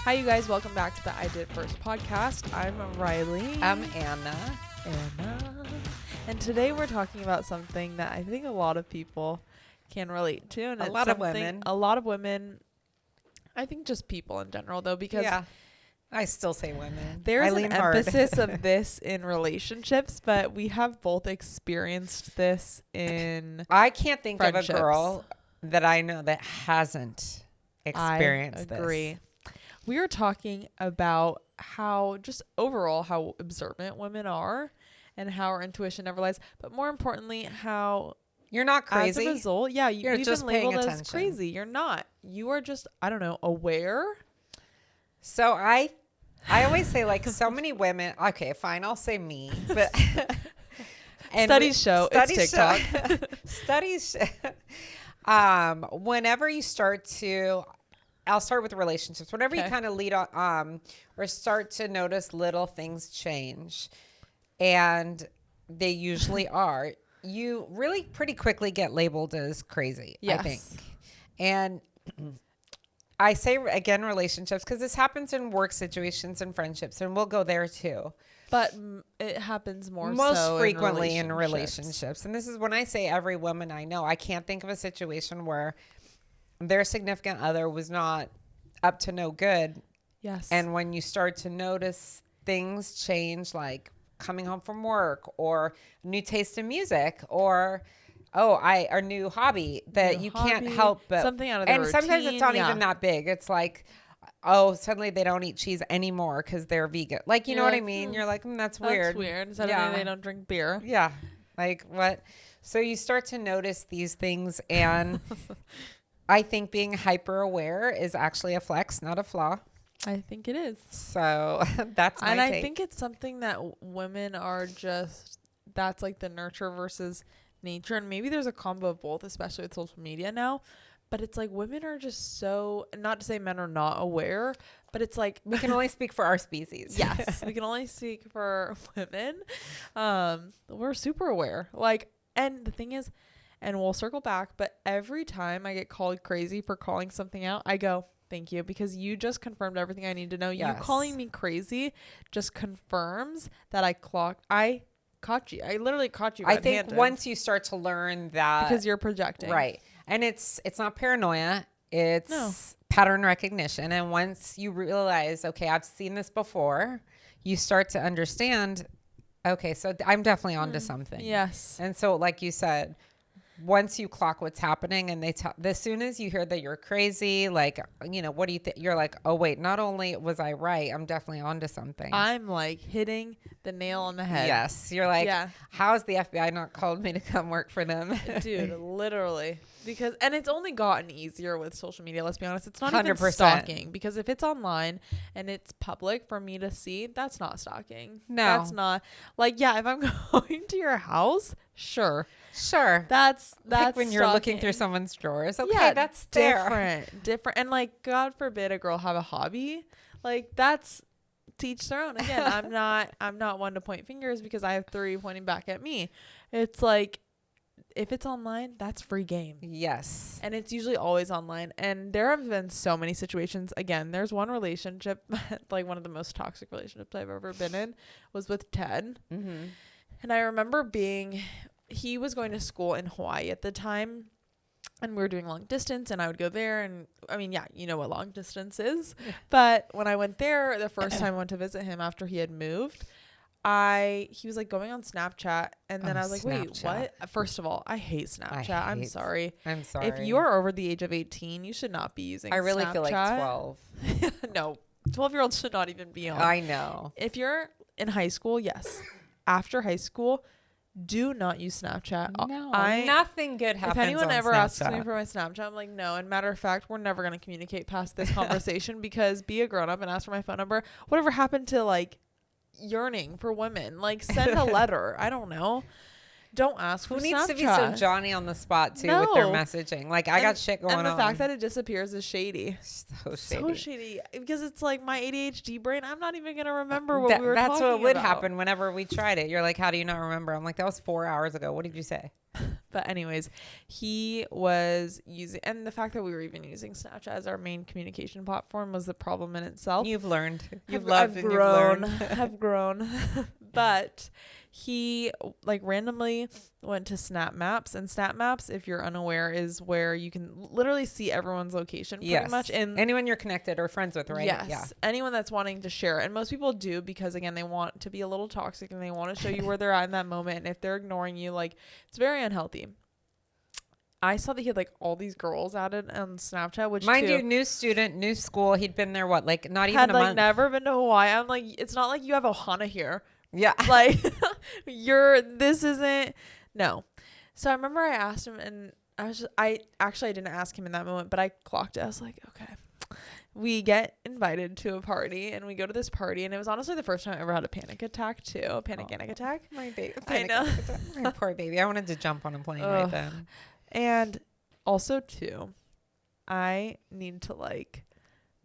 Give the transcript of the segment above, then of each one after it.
Hi, you guys. Welcome back to the I Did First podcast. I'm Riley. I'm Anna. And today we're talking about something that I think a lot of people can relate to. And A lot of women. I think just people in general, though, because I still say women. There's an emphasis of this in relationships, but we have both experienced this in I can't think friendships. of a girl that I know that hasn't experienced I agree. We are talking about how just overall how observant women are and how our intuition never lies. But more importantly, how you're not crazy. As a result, you've just been labeled paying as crazy. You're not. You are just, I don't know, aware. So I always say, like, so many women. Okay, fine, I'll say me. But studies show it's TikTok. Studies. Whenever you start to. I'll start with relationships. Whenever you kind of lead on, or start to notice little things change, and they usually are, you really pretty quickly get labeled as crazy, I think. And I say, again, relationships, because this happens in work situations and friendships, and we'll go there too. But it happens most frequently in relationships. And this is when I say every woman I know. I can't think of a situation where their significant other was not up to no good. Yes. And when you start to notice things change, like coming home from work or new taste in music or a new hobby that you can't help but something out of the routine. Sometimes it's not even that big. It's like, oh, suddenly they don't eat cheese anymore because they're vegan. Like, you know what I mean? You're like, that's weird. That's weird. Suddenly they don't drink beer. Yeah. Like what? So you start to notice these things, and I think being hyper aware is actually a flex, not a flaw. I think it is. So that's my take. I think it's something that women are just, that's like the nurture versus nature. And maybe there's a combo of both, especially with social media now. But it's like women are just so, not to say men are not aware, but it's like. We can only speak for our species. Yes. We can only speak for women. We're super aware. Like, and the thing is, and we'll circle back, but every time I get called crazy for calling something out, I go, thank you, because you just confirmed everything I need to know. Yes. You calling me crazy just confirms that I caught you. I literally caught you. I think once you start to learn that. Because you're projecting. Right. And it's not paranoia. It's pattern recognition. And once you realize, okay, I've seen this before, you start to understand, okay, so I'm definitely onto something. Yes. And so, like you said, once you clock what's happening, and as soon as you hear that you're crazy, like, what do you think? You're like, oh wait, not only was I right, I'm definitely onto something. I'm like hitting the nail on the head. Yes. You're like, how has the FBI not called me to come work for them? Dude, literally. And it's only gotten easier with social media. Let's be honest. It's not 100%. Even stalking, because if it's online and it's public for me to see, that's not stalking. No, that's not like, if I'm going to your house, sure. That's like when you're stalking. Looking through someone's drawers. Okay, that's different. And like, God forbid a girl have a hobby. Like, that's to each their own. Again, I'm not one to point fingers, because I have 3 pointing back at me. It's like, if it's online, that's free game. Yes. And it's usually always online. And there have been so many situations. Again, there's one relationship, like one of the most toxic relationships I've ever been in, was with Ted. Mm-hmm. And I remember he was going to school in Hawaii at the time, and we were doing long distance, and I would go there. And I mean, you know what long distance is. But when I went there, the first time I went to visit him after he had moved, he was like going on Snapchat, and then I was like, wait, what? First of all, I hate Snapchat. I'm sorry. If you're over the age of 18, you should not be using Snapchat. I really feel like 12. No, 12-year-olds should not even be on. I know. If you're in high school, yes. After high school, do not use Snapchat. No, nothing good happens. If anyone on ever Snapchat. asks me for my Snapchat, I'm like, no. And matter of fact, we're never going to communicate past this conversation, because be a grown up and ask for my phone number. Whatever happened to like yearning for women? Like, send a letter. I don't know. Don't ask for Snapchat. Who needs to be so Johnny on the spot too with their messaging? Like, I got shit going on. And the fact that it disappears is shady. So shady. Because it's like my ADHD brain. I'm not even going to remember what we were talking about. That's what would happen whenever we tried it. You're like, how do you not remember? I'm like, that was 4 hours ago. What did you say? But anyways, he was using, and the fact that we were even using Snapchat as our main communication platform was the problem in itself. You've learned. I've grown. I've grown. But he like randomly went to Snap Maps, and Snap Maps, if you're unaware, is where you can literally see everyone's location pretty much. And anyone you're connected or friends with, right? Yes. Yeah. Anyone that's wanting to share. And most people do because, again, they want to be a little toxic and they want to show you where they're at in that moment. And if they're ignoring you, like, it's very unhealthy. I saw that he had like all these girls added on Snapchat, which mind you, new student, new school. He'd been there what, like not even a like month. Never been to Hawaii. I'm like, it's not like you have Ohana here. Yeah. Like this isn't, no. So I remember I asked him, and I didn't ask him in that moment, but I clocked it. I was like, okay. We get invited to a party, and we go to this party, and it was honestly the first time I ever had a panic attack too. A panic attack. My baby. I know. My poor baby. I wanted to jump on a plane right then. And also too, I need to like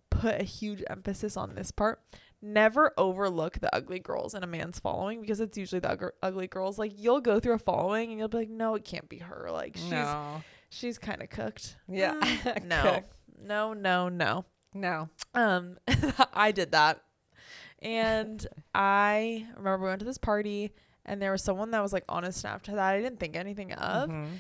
put a huge emphasis on this part. Never overlook the ugly girls in a man's following, because it's usually the ugly girls. Like, you'll go through a following and you'll be like, no, it can't be her. Like, she's kind of cooked. Yeah. No. I did that. And I remember we went to this party, and there was someone that was like on his Snapchat that I didn't think anything of. Mm-hmm.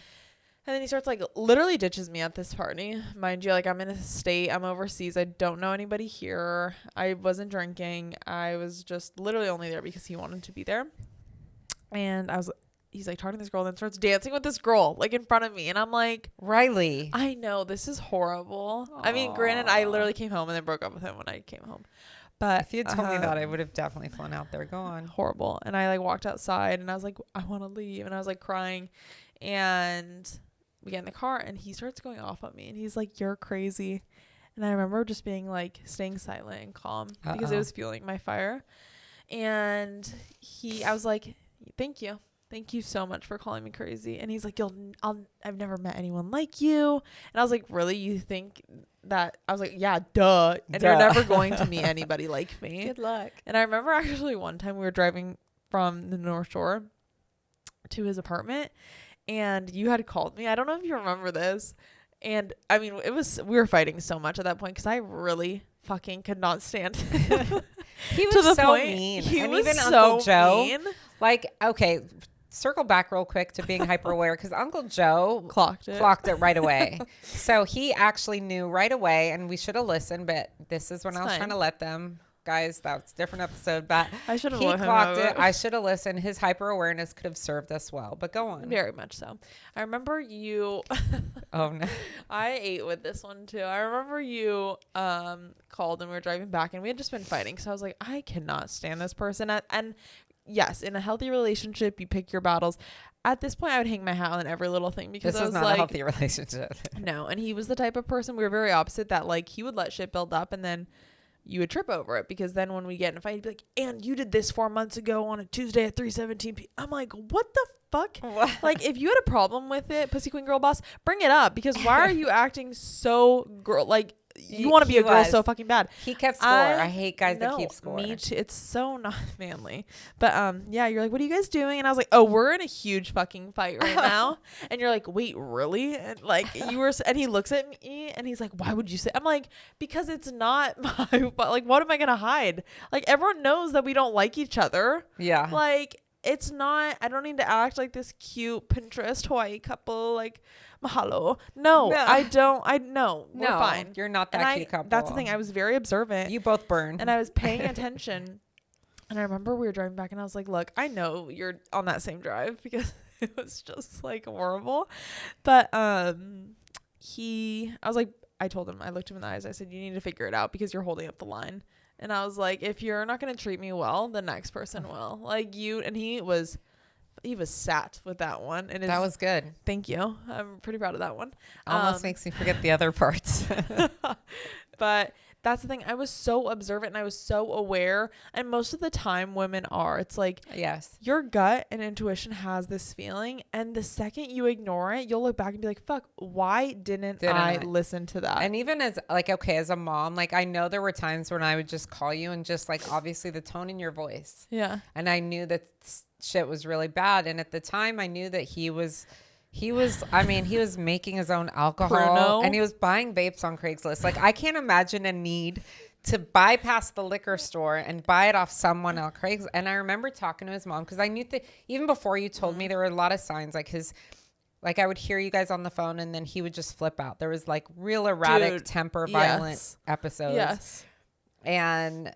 And then he starts like literally ditches me at this party. Mind you, like, I'm in a state, I'm overseas. I don't know anybody here. I wasn't drinking. I was just literally only there because he wanted to be there. And he's like talking to this girl, and then starts dancing with this girl like in front of me. And I'm like, Riley, I know, this is horrible. Aww. I mean, granted, I literally came home and then broke up with him when I came home. But if you had told me that, I would have definitely flown out there. Go on. Horrible. And I like walked outside, and I was like, I want to leave. And I was like crying. And we get in the car, and he starts going off on me, and he's like, you're crazy. And I remember just being like, staying silent and calm because it was fueling my fire. And I was like, thank you so much for calling me crazy. And he's like, I've never met anyone like you. And I was like, really? You think that? I was like, yeah, duh. And you're never going to meet anybody like me. Good luck. And I remember actually one time we were driving from the North Shore to his apartment, and you had called me. I don't know if you remember this. And I mean, we were fighting so much at that point because I really fucking could not stand him. He was so mean. And even Uncle Joe, mean. Like, okay, circle back real quick to being hyper aware, because Uncle Joe clocked it right away. So he actually knew right away, and we should have listened, but this is when I was trying to let them. Guys, that's a different episode, but he clocked it. I should have listened. His hyper awareness could have served us well, but go on. Very much so. I remember you. Oh no. I ate with this one too. I remember you called, and we were driving back, and we had just been fighting. So I was like, I cannot stand this person. And yes, in a healthy relationship, you pick your battles. At this point, I would hang my hat on every little thing, because this is not a healthy relationship. No, and he was the type of person, we were very opposite, that like he would let shit build up, and then you would trip over it, because then when we get in a fight, he'd be like, and you did this 4 months ago on a Tuesday at 3:17 p.m. I'm like, what the fuck? What? Like, if you had a problem with it, Pussy Queen Girl Boss, bring it up, because why are you acting so girl, like, you want to be a girl so fucking bad. He kept score. I hate guys that keep score. Me too. It's so not manly. But yeah, you're like, what are you guys doing? And I was like, oh, we're in a huge fucking fight right now. And you're like, wait, really? And like, and he looks at me, and he's like, why would you say? I'm like, because it's not my, but like, what am I gonna hide? Like, everyone knows that we don't like each other. Yeah. Like, it's not, I don't need to act like this cute Pinterest Hawaii couple, like, mahalo. No, I don't. We're fine. You're not that cute couple. That's the thing. I was very observant. You both burn. And I was paying attention. And I remember we were driving back, and I was like, look, I know you're on that same drive, because it was just like horrible. But I was like, I told him, I looked him in the eyes. I said, you need to figure it out, because you're holding up the line. And I was like, if you're not going to treat me well, the next person will. Like, you. And he was sat with that one. And that was good. Thank you. I'm pretty proud of that one. Almost makes me forget the other parts. But that's the thing. I was so observant, and I was so aware. And most of the time women are. It's like, yes, your gut and intuition has this feeling. And the second you ignore it, you'll look back and be like, fuck, why didn't I listen to that? And even as like, okay, as a mom, like, I know there were times when I would just call you, and just like, obviously the tone in your voice. Yeah. And I knew that shit was really bad. And at the time I knew that he was He was making his own alcohol Pruno. and he was buying vapes on Craigslist. Like, I can't imagine a need to bypass the liquor store and buy it off someone on Craigslist. And I remember talking to his mom because I knew that even before you told me, there were a lot of signs like I would hear you guys on the phone and then he would just flip out. There was like real erratic temper, violent episodes. Yes. And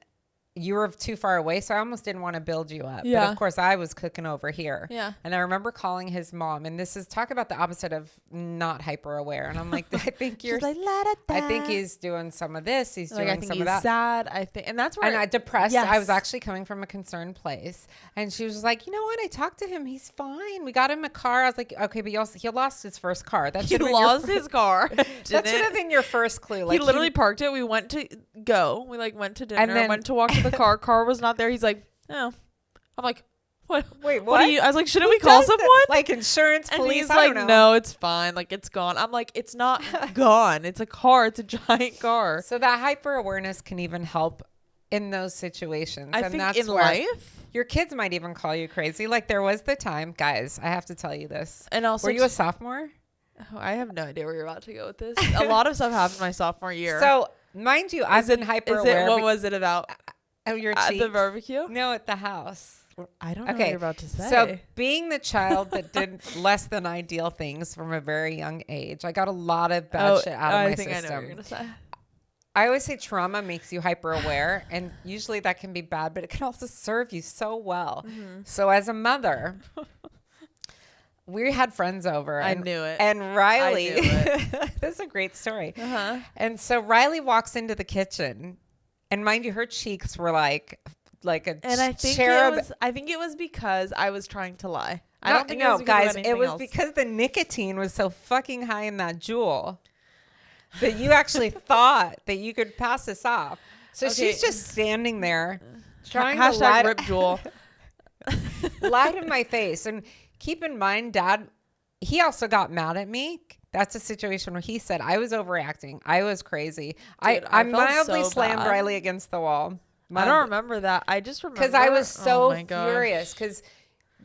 you were too far away, so I almost didn't want to build you up. Yeah. But of course, I was cooking over here. Yeah. And I remember calling his mom, and this is talk about the opposite of not hyper aware. And I'm like, I think you're. She's like, "La-da-da." I think he's doing some of this. He's Like, doing I think some he's of that. sad. I think, and that's where. And I depressed. Yes. I was actually coming from a concerned place, and she was like, "You know what? I talked to him. He's fine. We got him a car." I was like, "Okay, but he lost his first car. That He should have been lost his car. That should have been your first clue." Like he literally parked it. We went to go. We like went to dinner. And then- went to walk to the car. Car was not there. He's like, "Oh." I'm like, "What? Wait, What what? do you?" I was like, "Shouldn't Who we call does that? someone?" Like insurance, And police? he's I like, don't know. "No, it's fine. Like, it's gone." I'm like, "It's not gone. It's a car. It's a giant car." So that hyper awareness can even help in those situations. I and think that's in where life, your kids might even call you crazy. Like there was the time, guys, I have to tell you this. and also, Were you a sophomore? oh, I have no idea where you're about to go with this. A lot of stuff happened my sophomore year. So mind you, I've been hyper Is it aware. what was it about Oh, your at cheeks? the barbecue? No, at the house. I don't know what Okay, you're about to say. so being the child that did less than ideal things from a very young age, I got a lot of bad shit out of my I think system. I know what you're gonna say. I always say trauma makes you hyper aware, and usually that can be bad, but it can also serve you so well. So as a mother, we had friends over. I And, knew it. And Riley, I knew this is a great story. Uh-huh. And so Riley walks into the kitchen, and mind you, her cheeks were like a And I think cherub. it was because I was trying to lie. I No, don't think no, it was because of guys, it anything was else. because the nicotine was so fucking high in that Juul that you actually thought that you could pass this off. So Okay. she's just standing there trying to Hashtag rip Jewel. lie to my face. And keep in mind, Dad, he also got mad at me. That's a situation where he said I was overreacting. I was crazy. Dude, I I felt mildly so slammed bad. Riley against the wall. I don't remember that. I just remember Because I was so oh my gosh. furious. Because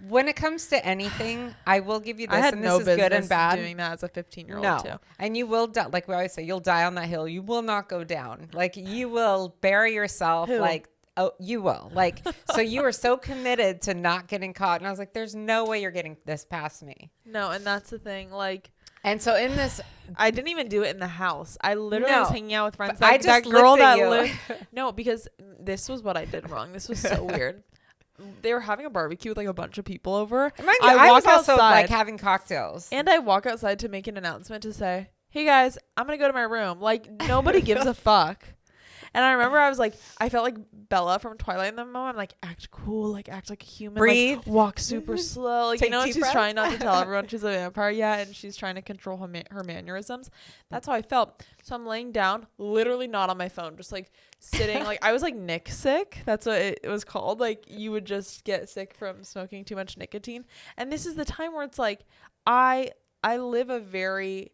when it comes to anything, I will give you this, I had and no this is good and business bad. doing that as a 15-year-old No, too. and you will die. Like we always say, you'll die on that hill. You will not go down. Like you will bury yourself. Who? Like oh, you will. Like so, you were so committed to not getting caught, and I was like, "There's no way you're getting this past me." No, and that's the thing. Like, And so in this, I didn't even do it in the house. I literally No, was hanging out with friends. but I Like, that just girl looked at that you. lived. No, because this was what I did wrong. This was so weird. They were having a barbecue with like a bunch of people over. mind you, I was walk also outside, like having cocktails. and I walk outside to make an announcement to say, "Hey guys, I'm gonna go to my room." Like nobody gives a fuck. And I remember I was like, I felt like Bella from Twilight in the moment. I'm like, act cool, like act like a human, Breathe. like, walk super slow. Like, Take you know, and deep she's breaths. trying not to tell everyone she's a vampire yet, and she's trying to control her mannerisms. That's how I felt. So I'm laying down, literally not on my phone, just like sitting. Like I was like Nick sick. That's what it was called. Like you would just get sick from smoking too much nicotine. And this is the time where it's like I live a very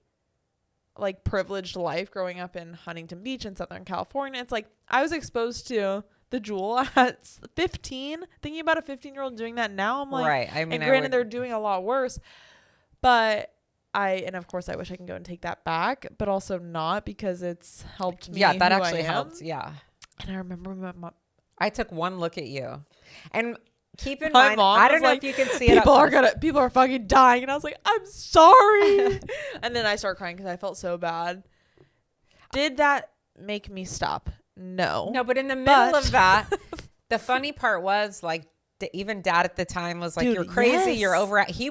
like privileged life growing up in Huntington Beach in Southern California. It's like I was exposed to the Juul at 15. Thinking about a 15-year-old doing that now, I'm like, Right. I mean, and I granted would- they're doing a lot worse, but and of course I wish I can go and take that back, but also not because it's helped me. yeah, that who I actually am. helped. Yeah. And I remember my mom. I took one look at you, and keep in My mind, mom I don't was know like, if you can see it. People are fucking dying, and I was like, I'm sorry. And then I start crying because I felt so bad. Did that make me stop? No. No, but in the middle But- of that, the funny part was like even Dad at the time was like, Dude, "You're crazy. yes. You're over." He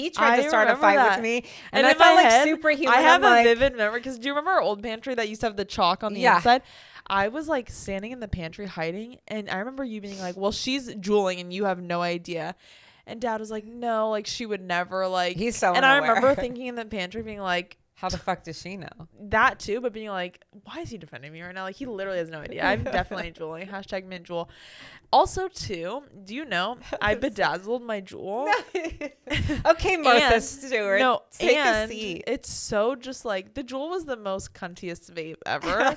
tried I to start a remember fight that. with me, And I in felt my like head, superhuman. I have I'm a like, vivid memory because do you remember our old pantry that used to have the chalk on the Yeah. inside? I was like standing in the pantry hiding, and I remember you being like, "Well, she's juuling, and you have no idea." And Dad was like, "No, like she would never like." He's so And I unaware. remember thinking in the pantry, being like, "How the fuck does she know?" that too, but being like, "Why is he defending me right now?" Like he literally has no idea. I'm definitely juuling. Hashtag mint jewel. Also, too, do you know I bedazzled my jewel? Okay, Martha And- Stewart. No, take a and seat. it's so just like the Juul was the most cuntiest vape ever.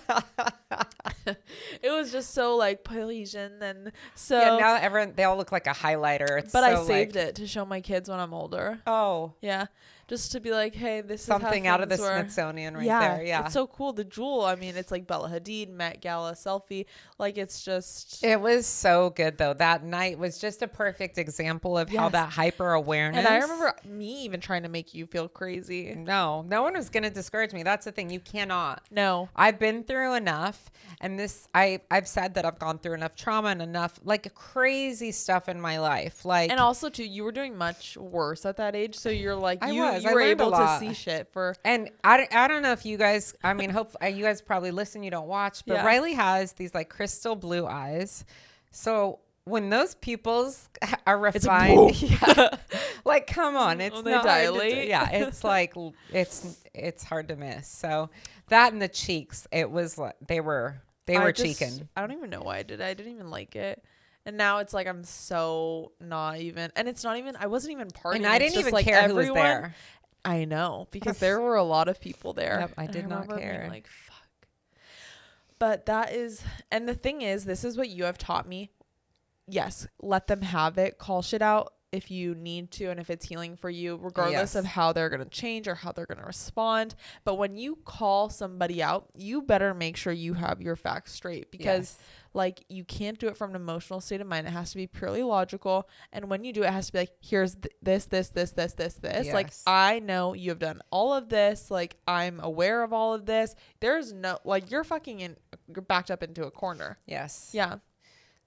It was just so like Parisian and so. Yeah, now everyone they all look like a highlighter. It's but so, I saved it to show my kids when I'm older. Oh, Yeah, just to be like, hey, this something is how out of the things were. Smithsonian right there. Yeah. It's so cool. The jewel, I mean, it's like Bella Hadid, Met Gala selfie. Like, it's just. It was so good, though. That night was just a perfect example of how that hyper awareness. And I remember me even trying to make you feel crazy. No one was going to discourage me. That's the thing. You cannot. No. I've been through enough. And I've said that I've gone through enough trauma and enough like crazy stuff in my life. Like, and also too, you were doing much worse at that age. So you're like, you were learned able to see shit for. And I don't know if you guys, I mean, hope you guys probably listen, you don't watch, but Riley has these like crystal blue eyes. So when those pupils are refined, like, come on, it's they not dilate. It's like, it's hard to miss. So that and the cheeks, it was like, they were cheeking. I don't even know why I did it. I didn't even like it. And now it's like I'm so not even, and it's not even, I wasn't even partying. And I didn't even care who was there. I know, because there were a lot of people there. Yep, I did not care. Like, fuck. But that is, and the thing is, this is what you have taught me. Yes, let them have it. Call shit out if you need to, and if it's healing for you, regardless of how they're going to change or how they're going to respond. But when you call somebody out, you better make sure you have your facts straight, because like, you can't do it from an emotional state of mind. It has to be purely logical. And when you do it, it has to be like, here's this. Yes. Like, I know you have done all of this. Like, I'm aware of all of this. There's no, like, you're backed up into a corner. Yes. Yeah.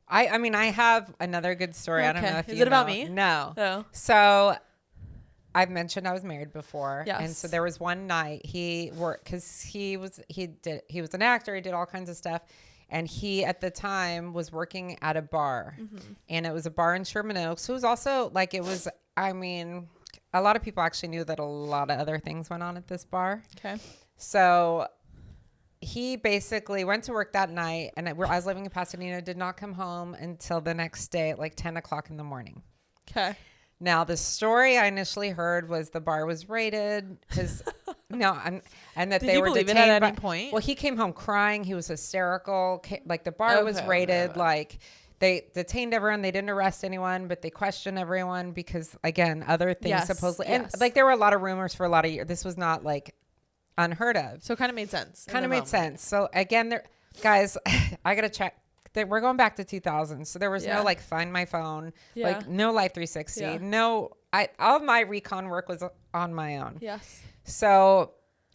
I mean, I have another good story. Okay. I don't know if Is it about me? No. Oh. So I've mentioned I was married before. Yes. And so there was one night he worked, because he was an actor. He did all kinds of stuff. And he, at the time, was working at a bar. And it was a bar in Sherman Oaks. So it was also like, I mean, a lot of people actually knew that a lot of other things went on at this bar. Okay. So he basically went to work that night, and I was living in Pasadena, did not come home until the next day at like 10 o'clock in the morning. Okay. Now, the story I initially heard was the bar was raided because and that Did they you were believe detained it at any point? Well, he came home crying. He was hysterical. Like, the bar was raided. Okay. Like, they detained everyone. They didn't arrest anyone, but they questioned everyone because, again, other things supposedly. And like, there were a lot of rumors for a lot of years. This was not like unheard of. So it kind of made sense. So again, guys, I gotta check. We're going back to 2000, so there was no like Find My Phone, like no Life 360, no. All of my recon work was on my own. Yes. So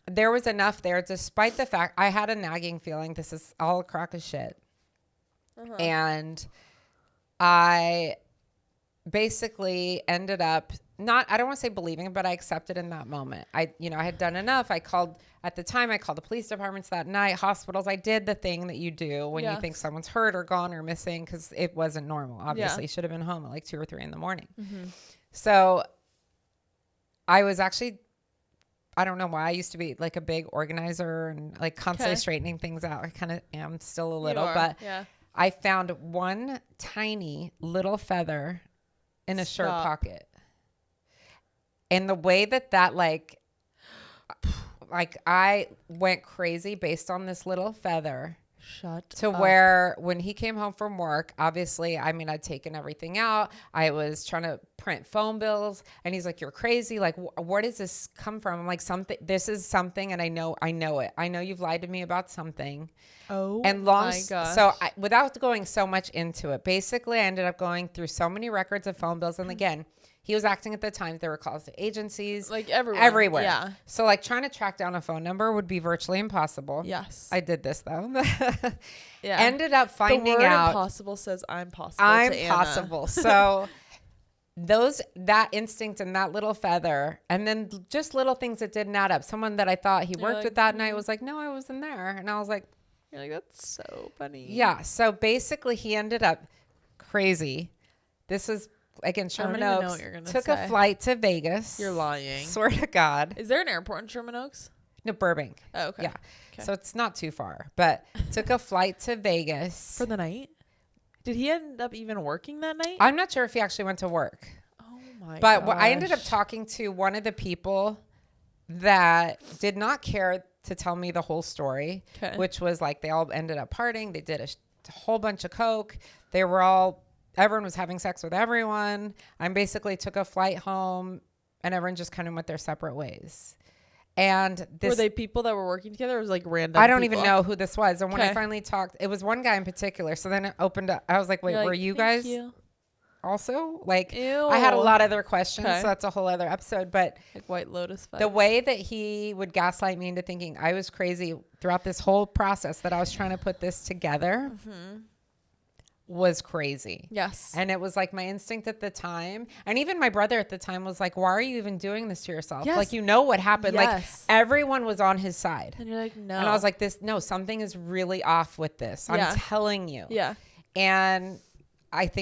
there was enough there, despite the fact I had a nagging feeling this is all a crock of shit, and I basically ended up I don't want to say believing, but I accepted in that moment. I had done enough. I called the police departments that night, hospitals. I did the thing that you do when you think someone's hurt or gone or missing, because it wasn't normal. Obviously, should have been home at like 2 or 3 in the morning. So I was actually, I don't know why, I used to be like a big organizer and like constantly straightening things out. I kind of am still a little, but I found one tiny little feather in a shirt pocket. And the way that like I went crazy based on this little feather. Shut up. Where when he came home from work, obviously, I mean, I'd taken everything out. I was trying to print phone bills, and he's like, "You're crazy. Like, where does this come from?" I'm like, this is something, and I know it. I know you've lied to me about something. Oh, and my gosh. So without going so much into it, basically, I ended up going through so many records of phone bills, and again, he was acting at the time. There were calls to agencies. Like everywhere. Yeah. So like trying to track down a phone number would be virtually impossible. Yes. I did this though. Yeah. Ended up finding the word out. Impossible says I'm possible. I'm possible. So that instinct and that little feather, and then just little things that didn't add up. Someone that I thought he worked with that night was like, "No, I wasn't there." And I was like, "You're like, that's so funny." Yeah. So basically he ended up crazy. This was, again, Sherman Oaks, took a flight to Vegas. You're lying. Swear to God. Is there an airport in Sherman Oaks? No, Burbank. Oh, okay. Yeah. Okay. So it's not too far, but took a flight to Vegas. For the night? Did he end up even working that night? I'm not sure if he actually went to work. Oh my But I ended up talking to one of the people that did not care to tell me the whole story, which was like they all ended up partying. They did a whole bunch of coke. Everyone was having sex with everyone. I basically took a flight home and everyone just kind of went their separate ways. And were they people that were working together, or was it like random? I don't people? even know who this was. And when I finally talked, it was one guy in particular. So then it opened up. I was like, wait, were you guys also? Like, ew. I had a lot of other questions. So that's a whole other episode. But like White Lotus vibes. The way that he would gaslight me into thinking I was crazy throughout this whole process that I was trying to put this together was crazy. Yes. And it was like my instinct at the time. And even my brother at the time was like, why are you even doing this to yourself? Yes. Like, you know what happened. Yes. Like, everyone was on his side. And you're like, no. And I was like, something is really off with this. I'm telling you. Yeah. And I've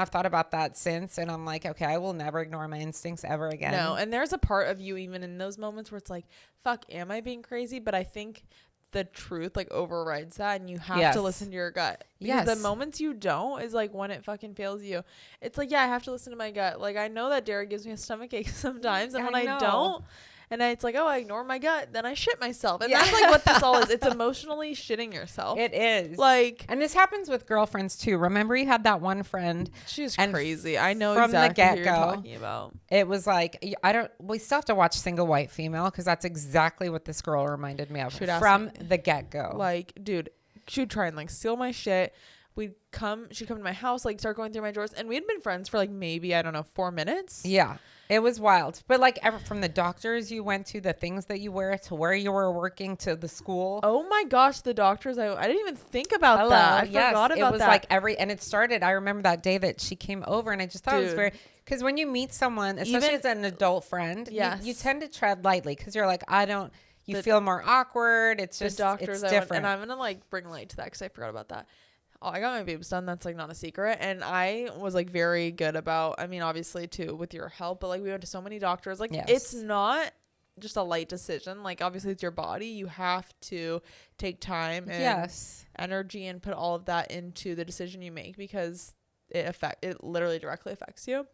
thought about that since, and I'm like, okay, I will never ignore my instincts ever again. No. And there's a part of you even in those moments where it's like, fuck, am I being crazy? But I think the truth like overrides that, and you have to listen to your gut. Because the moments you don't is like when it fucking fails you. It's like, yeah, I have to listen to my gut. Like, I know that Derek gives me a stomach ache sometimes, and when I don't, and it's like, oh, I ignore my gut, then I shit myself. And that's like what this all is. It's emotionally shitting yourself. It is. Like, and this happens with girlfriends too. Remember, you had that one friend. She's crazy. I know from exactly the who you're talking about. It was like, we still have to watch Single White Female, because that's exactly what this girl reminded me of from the get-go. Like, dude, she would try and like steal my shit. She'd come to my house, like start going through my drawers, and we had been friends for like maybe, I don't know, 4 minutes. Yeah. It was wild. But like from the doctors you went to, the things that you wear, to where you were working, to the school. Oh my gosh, the doctors. I didn't even think about that. I forgot about that. It was like and it started, I remember that day that she came over, and I just thought it was very, because when you meet someone, especially as an adult friend, you tend to tread lightly, because you're like, you feel more awkward. It's just, it's different. And I'm going to like bring light to that, because I forgot about that. Oh, I got my boobs done. That's like not a secret. And I was like very good about, I mean, obviously too, with your help, but like we went to so many doctors. Like it's not just a light decision. Like obviously it's your body. You have to take time and energy and put all of that into the decision you make, because it literally directly affects you.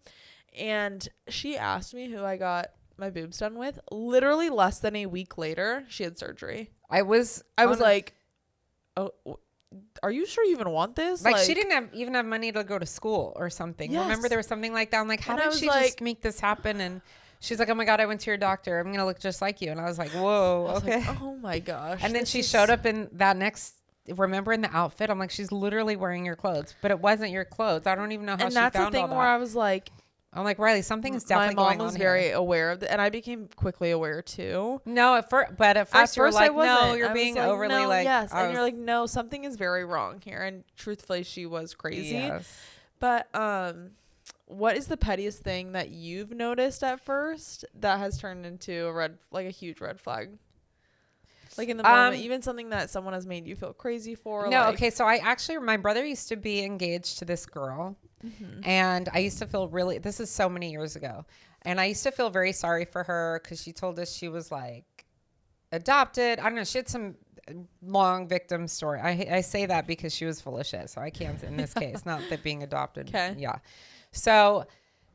And she asked me who I got my boobs done with. Literally less than a week later, she had surgery. I was like, oh, are you sure you even want this? Like she didn't even have money to go to school or something. Yes. Remember there was something like that. I'm like, how did she just make this happen? And she's like, oh my God, I went to your doctor. I'm going to look just like you. And I was like, whoa, okay. Like, oh my gosh. And then she showed up in that remember in the outfit? I'm like, she's literally wearing your clothes, but it wasn't your clothes. I don't even know how she found all that. And that's the thing where I was like, I'm like, Riley, something is definitely going on. My mom was very aware of it, and I became quickly aware too. No, at first you were like, no, you're being overly like, yes. And you're like, no, something is very wrong here. And truthfully, she was crazy. Yes. But what is the pettiest thing that you've noticed at first that has turned into a huge red flag? Like in the moment, even something that someone has made you feel crazy for. No, okay. So my brother used to be engaged to this girl. Mm-hmm. And I used to feel this is so many years ago. And I used to feel very sorry for her, because she told us she was like adopted. I don't know. She had some long victim story. I say that because she was full of shit. So I can't in this case, not that being adopted. Okay. Yeah. So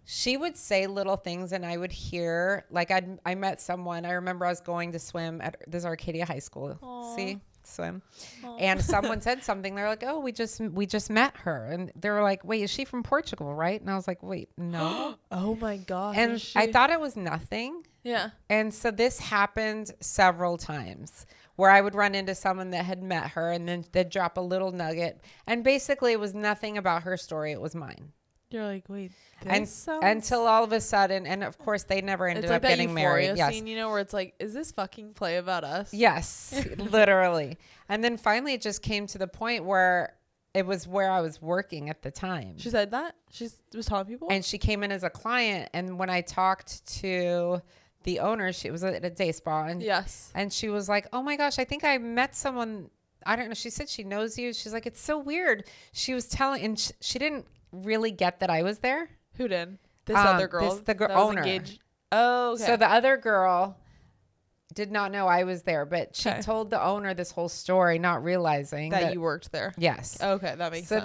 she would say little things, and I would hear, like, I met someone. I remember I was going to swim at this Arcadia High School. Aww. See, swim. Aww. And someone said something. They're like, oh, we just met her. And they were like, wait, is she from Portugal, right? And I was like, wait, no. Oh my gosh. And I thought it was nothing. Yeah. And so this happened several times, where I would run into someone that had met her, and then they'd drop a little nugget. And basically it was nothing about her story. It was mine. You're like, wait, until all of a sudden, and of course they never ended up getting married. Yes. Scene, where it's like, is this fucking play about us? Yes, literally. And then finally it just came to the point where it was where I was working at the time. She said that? She was telling people? And she came in as a client, and when I talked to the owner, she was at a day spa, and and she was like, oh my gosh, I think I met someone, I don't know. She said she knows you. She's like, it's so weird. She was telling, and she didn't really get that I was there. Who did? This other girl? The owner. Engaged. Oh, okay. So the other girl did not know I was there, but she told the owner this whole story, not realizing that you worked there. Yes. Okay, that makes sense. So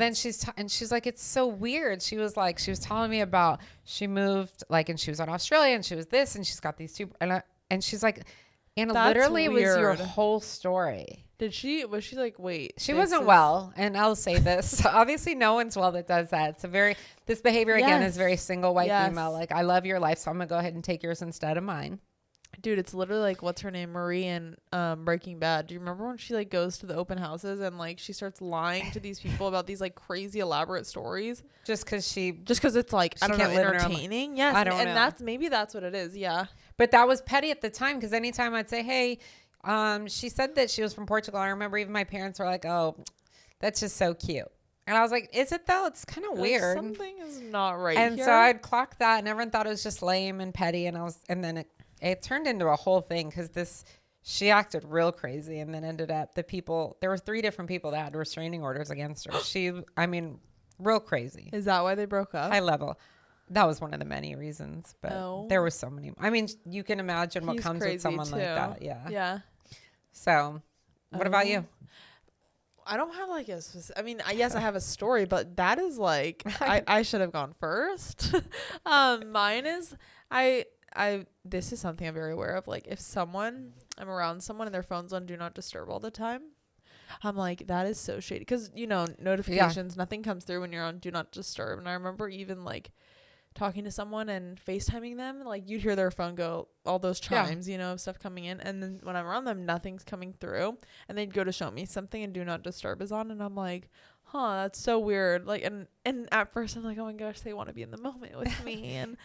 then she's like, it's so weird. She was telling me about, she moved, like, and she was in Australia, and she was this, and she's got these two, and she's like, And That's literally it was your weird. whole story. Was she like, wait, She this wasn't is- well. And I'll say this. Obviously, no one's well that does that. This behavior, again, is very single white Yes. female. Like, I love your life, so I'm going to go ahead and take yours instead of mine. Dude, it's literally like, what's her name? Marie in Breaking Bad. Do you remember when she like goes to the open houses and like she starts lying to these people about these like crazy elaborate stories? Just because it's like, I don't know, can't live in her own entertaining. Yes. I don't know. Maybe that's what it is. Yeah. But that was petty at the time, because anytime I'd say, hey, she said that she was from Portugal. I remember even my parents were like, oh, that's just so cute. And I was like, is it though? It's kind of weird. Something is not right And here. so I'd clock that, and everyone thought it was just lame and petty. And then it turned into a whole thing, because she acted real crazy, and then ended up there were 3 different people that had restraining orders against her. Real crazy. Is that why they broke up? High level. That was one of the many reasons, but there were so many. I mean, you can imagine what He's comes with someone too. like that. Yeah. Yeah. So what about you? I don't have like a specific, I mean, yes, I have a story, but that is like, I should have gone first. Mine is, this is something I'm very aware of. Like, if I'm around someone and their phone's on Do Not Disturb all the time, I'm like, that is so shady. Because, notifications, nothing comes through when you're on Do Not Disturb. And I remember even like talking to someone and FaceTiming them, like you'd hear their phone go, all those chimes, of stuff coming in. And then when I'm around them, nothing's coming through. And they'd go to show me something and Do Not Disturb is on. And I'm like, that's so weird. Like, and at first I'm like, oh my gosh, they want to be in the moment with me. And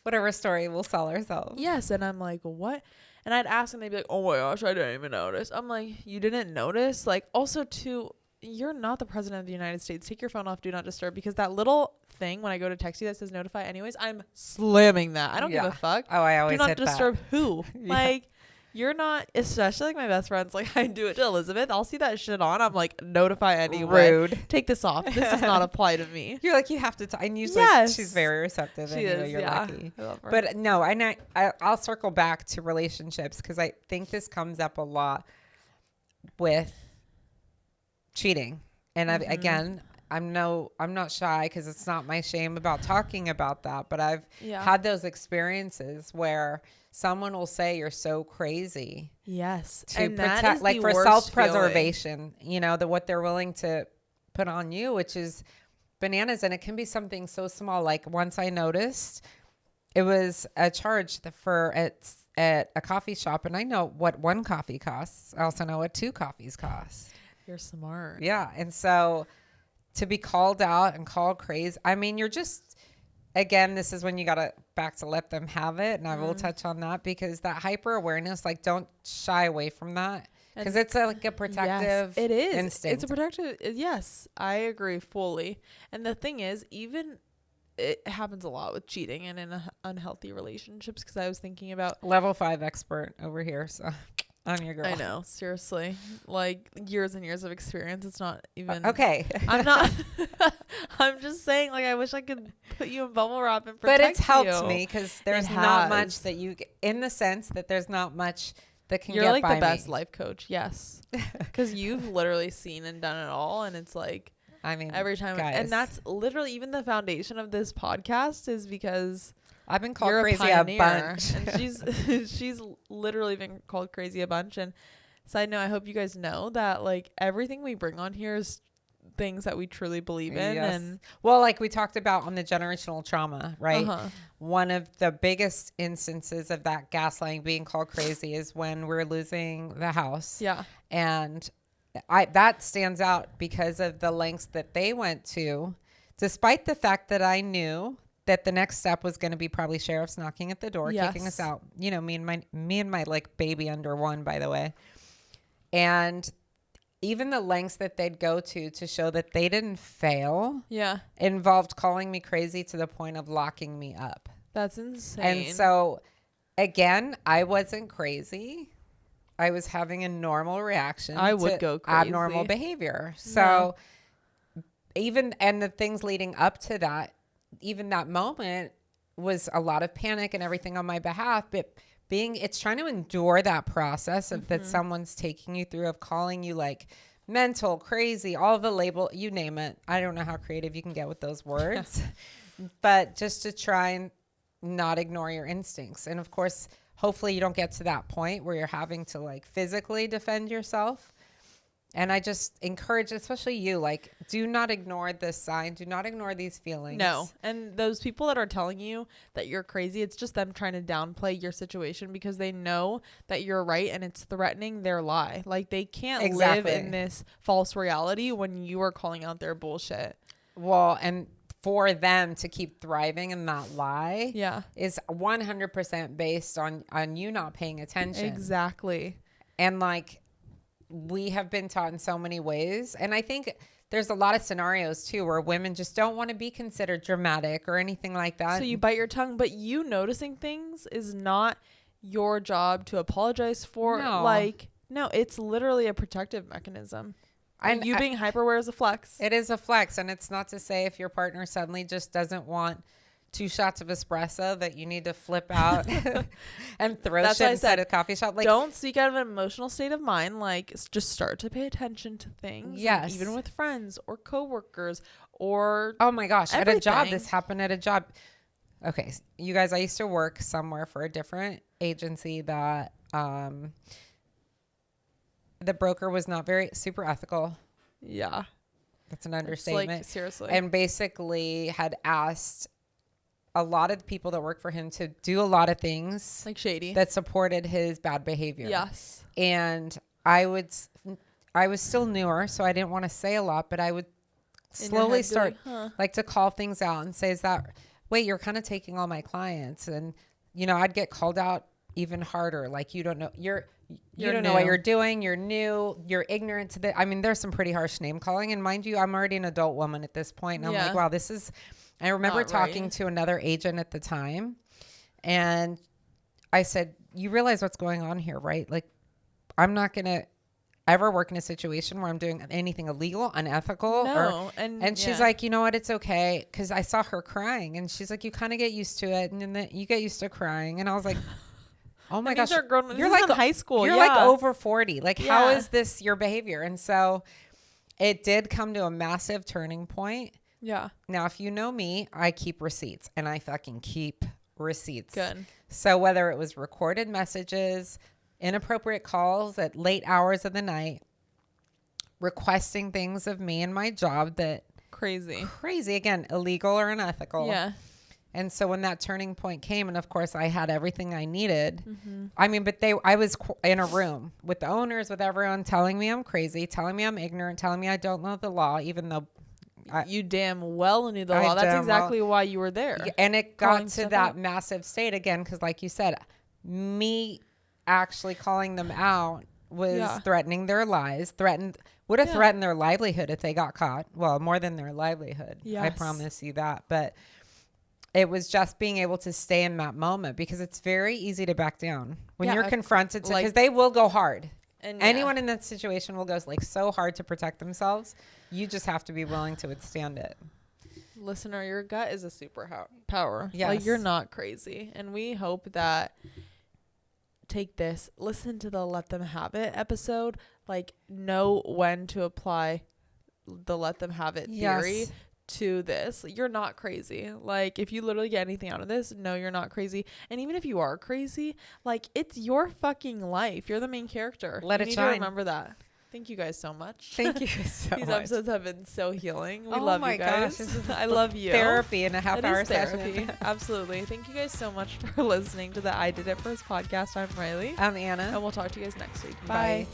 Whatever story we'll sell ourselves. yes. And I'm like, what? And I'd ask and they'd be like, oh my gosh, I didn't even notice. I'm like, you didn't notice? Like, also too, you're not the president of the United States. Take your phone off Do Not Disturb, because that little thing when I go to text you that says notify anyways, I'm slamming that. I don't give a fuck. Oh, I always Do Not hit Disturb who? Yeah. Like, you're not, especially like my best friends, like I do it to Elizabeth. I'll see that shit on. I'm like, notify anyway. Rude. Take this off. This does not apply to me. You're like, you have to. And usually Yes. she's very receptive. She anyway, is, you're yeah. lucky. I love her. But no, I'll circle back to relationships, because I think this comes up a lot with cheating. And again, I'm not shy, because it's not my shame about talking about that. But I've had those experiences where someone will say you're so crazy. Yes. To and that protect, is like the for worst self-preservation, what they're willing to put on you, which is bananas. And it can be something so small. Like once I noticed it was a charge at a coffee shop, and I know what 1 coffee costs. I also know what 2 coffees cost. You're smart. Yeah. And so to be called out and called crazy, I mean, you're just, again, this is when you got to back to let them have it. And I will touch on that, because that hyper awareness, like, don't shy away from that, because it's like a protective it is. instinct. It's a protective. Yes, I agree fully. And the thing is, even it happens a lot with cheating and in unhealthy relationships, because I was thinking about Level 5 expert over here. So I'm your girl. I know, seriously, like years and years of experience. It's not even Okay. I'm not. I'm just saying, like, I wish I could put you in bubble wrap and protect But it's helped you. me, because there's It not has. much that in the sense that there's not much that can You're get like by the best me. life coach, yes, because you've literally seen and done it all, and it's like I mean, every time, guys, and that's literally even the foundation of this podcast is because I've been called you're crazy a a pioneer, bunch. and she's literally been called crazy a bunch. And side note, I hope you guys know that like everything we bring on here is things that we truly believe in. Yes. And well, like we talked about on the generational trauma, right? Uh-huh. One of the biggest instances of that gaslighting, being called crazy, is when we're losing the house. Yeah. And that stands out because of the lengths that they went to, despite the fact that I knew that the next step was going to be probably sheriffs knocking at the door, kicking us out. You know, me and my like baby under 1, by the way. And even the lengths that they'd go to show that they didn't fail, involved calling me crazy to the point of locking me up. That's insane. And so, again, I wasn't crazy. I was having a normal reaction. I would go crazy. Abnormal behavior. So and the things leading up to that, even that moment was a lot of panic and everything on my behalf, but it's trying to endure that process of that someone's taking you through, of calling you like mental, crazy, all the label, you name it. I don't know how creative you can get with those words, but just to try and not ignore your instincts. And of course, hopefully you don't get to that point where you're having to like physically defend yourself. And I just encourage, especially you, like, do not ignore this sign. Do not ignore these feelings. No. And those people that are telling you that you're crazy, it's just them trying to downplay your situation because they know that you're right and it's threatening their lie. Like, they can't live in this false reality when you are calling out their bullshit. Well, and for them to keep thriving in that lie is 100% based on you not paying attention. Exactly. And, like, we have been taught in so many ways. And I think there's a lot of scenarios too where women just don't want to be considered dramatic or anything like that. So you bite your tongue, but you noticing things is not your job to apologize for. No, it's literally a protective mechanism. And you being hyper aware is a flex. It is a flex. And it's not to say if your partner suddenly just doesn't want 2 shots of espresso that you need to flip out and throw shit inside a coffee shop. Like, don't speak out of an emotional state of mind. Like, just start to pay attention to things. Yes. Even with friends or coworkers or oh my gosh, everything. At a job. This happened at a job. Okay, you guys, I used to work somewhere for a different agency that the broker was not very super ethical. Yeah. That's an understatement. Like, seriously. And basically had asked a lot of the people that work for him to do a lot of things like shady that supported his bad behavior. Yes. And I was still newer, so I didn't want to say a lot, but I would slowly start like to call things out and say, is that, wait, you're kind of taking all my clients. And, you know, I'd get called out even harder. Like, you don't know, you don't know what you're doing. You're new. You're ignorant to the, I mean, there's some pretty harsh name calling. And mind you, I'm already an adult woman at this point. And I'm like, wow, this is, I remember talking to another agent at the time, and I said, you realize what's going on here, right? Like, I'm not going to ever work in a situation where I'm doing anything illegal, unethical. No. And she's like, you know what? It's okay. Cause I saw her crying, and she's like, you kind of get used to it. And then you get used to crying. And I was like, oh my gosh, you're like in high school. You're like over 40. Like, how is this your behavior? And so it did come to a massive turning point. Yeah. Now, if you know me, I keep receipts, and I fucking keep receipts. Good. So whether it was recorded messages, inappropriate calls at late hours of the night, requesting things of me and my job that crazy, again, illegal or unethical. Yeah. And so when that turning point came, and of course I had everything I needed. Mm-hmm. I mean, but I was in a room with the owners, with everyone telling me I'm crazy, telling me I'm ignorant, telling me I don't know the law, even though you damn well knew the law. That's exactly why you were there. And it got to that massive state again, because like you said, me actually calling them out was threatening their lives, would have threatened their livelihood if they got caught. Well, more than their livelihood. Yes. I promise you that. But it was just being able to stay in that moment, because it's very easy to back down when you're confronted, because they will go hard. And anyone in that situation will go like so hard to protect themselves. You just have to be willing to withstand it. Listener, your gut is a superpower. Yes. Like, you're not crazy. And we hope that listen to the Let Them Have It episode. Like, know when to apply the Let Them Have It theory to this. You're not crazy. Like, if you literally get anything out of this, no, you're not crazy. And even if you are crazy, like, it's your fucking life. You're the main character. Let it shine. You need to remember that. Thank you guys so much. Thank you so much. These episodes have been so healing. We love you guys. Gosh, this is I love you. Therapy in a half-hour session. Absolutely. Thank you guys so much for listening to the I Did It First podcast. I'm Riley. I'm Anna. And we'll talk to you guys next week. Bye.